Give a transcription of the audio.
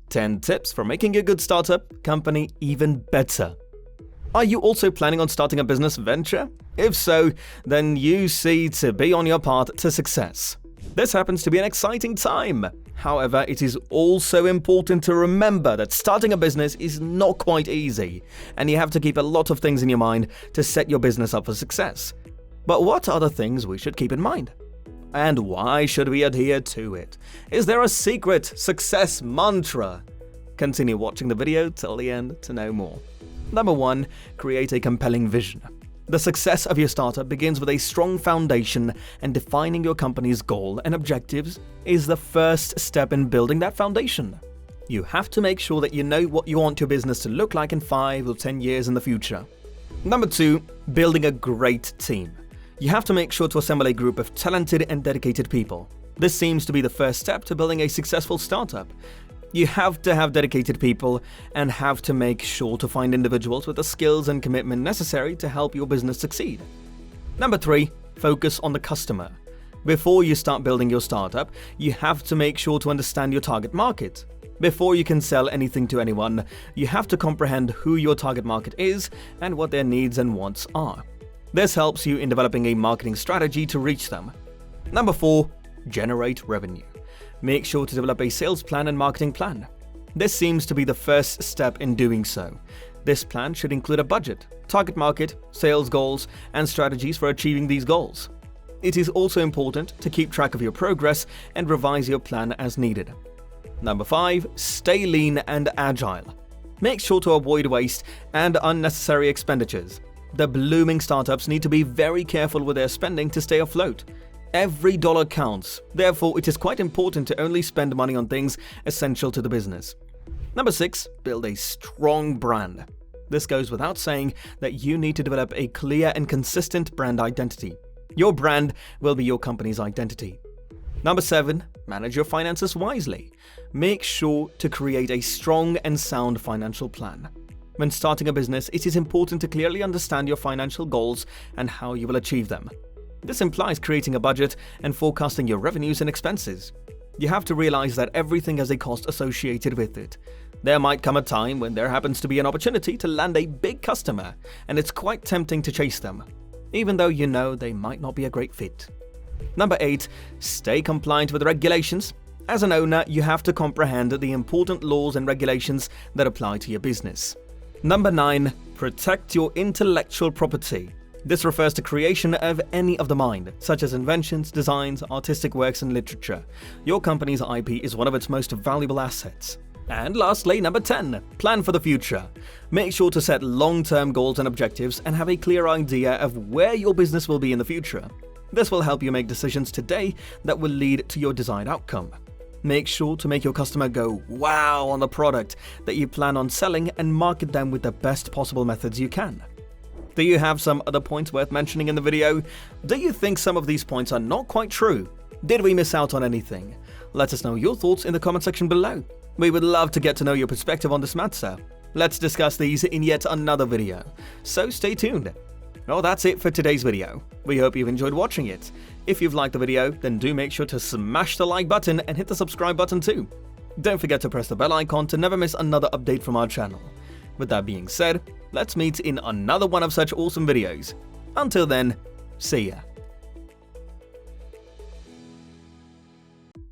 10 tips for making a good startup company even better. Are you also planning on starting a business venture? If so, then you see to be on your path to success. This happens to be an exciting time. However, it is also important to remember that starting a business is not quite easy, and you have to keep a lot of things in your mind to set your business up for success. But what are the things we should keep in mind? And why should we adhere to it? Is there a secret success mantra? Continue watching the video till the end to know more. Number 1. Create a compelling vision. The success of your startup begins with a strong foundation, and defining your company's goal and objectives is the first step in building that foundation. You have to make sure that you know what you want your business to look like in 5 or 10 years in the future. Number 2. Building a great team. You have to make sure to assemble a group of talented and dedicated people. This seems to be the first step to building a successful startup. You have to have dedicated people and have to make sure to find individuals with the skills and commitment necessary to help your business succeed. Number 3. Focus on the customer. Before you start building your startup, you have to make sure to understand your target market. Before you can sell anything to anyone, you have to comprehend who your target market is and what their needs and wants are. This helps you in developing a marketing strategy to reach them. Number 4. Generate revenue. Make sure to develop a sales plan and marketing plan. This seems to be the first step in doing so. This plan should include a budget, target market, sales goals, and strategies for achieving these goals. It is also important to keep track of your progress and revise your plan as needed. Number 5. Stay lean and agile. Make sure to avoid waste and unnecessary expenditures. The blooming startups need to be very careful with their spending to stay afloat. Every dollar counts, therefore it is quite important to only spend money on things essential to the business. Number 6. Build a strong brand. This goes without saying that you need to develop a clear and consistent brand identity. Your brand will be your company's identity. Number 7. Manage your finances wisely. Make sure to create a strong and sound financial plan. When starting a business, it is important to clearly understand your financial goals and how you will achieve them. This implies creating a budget and forecasting your revenues and expenses. You have to realize that everything has a cost associated with it. There might come a time when there happens to be an opportunity to land a big customer, and it's quite tempting to chase them, even though you know they might not be a great fit. Number 8. Stay compliant with regulations. As an owner, you have to comprehend the important laws and regulations that apply to your business. Number 9. Protect your intellectual property. This refers to creation of any of the mind, such as inventions, designs, artistic works, and literature. Your company's IP is one of its most valuable assets. And lastly, number 10. Plan for the future. Make sure to set long-term goals and objectives and have a clear idea of where your business will be in the future. This will help you make decisions today that will lead to your desired outcome. Make sure to make your customer go wow on the product that you plan on selling and market them with the best possible methods you can. Do you have some other points worth mentioning in the video? Do you think some of these points are not quite true? Did we miss out on anything? Let us know your thoughts in the comment section below. We would love to get to know your perspective on this matter. Let's discuss these in yet another video, so stay tuned. Well, that's it for today's video. We hope you've enjoyed watching it. If you've liked the video, then do make sure to smash the like button and hit the subscribe button too. Don't forget to press the bell icon to never miss another update from our channel. With that being said, let's meet in another one of such awesome videos. Until then, see ya.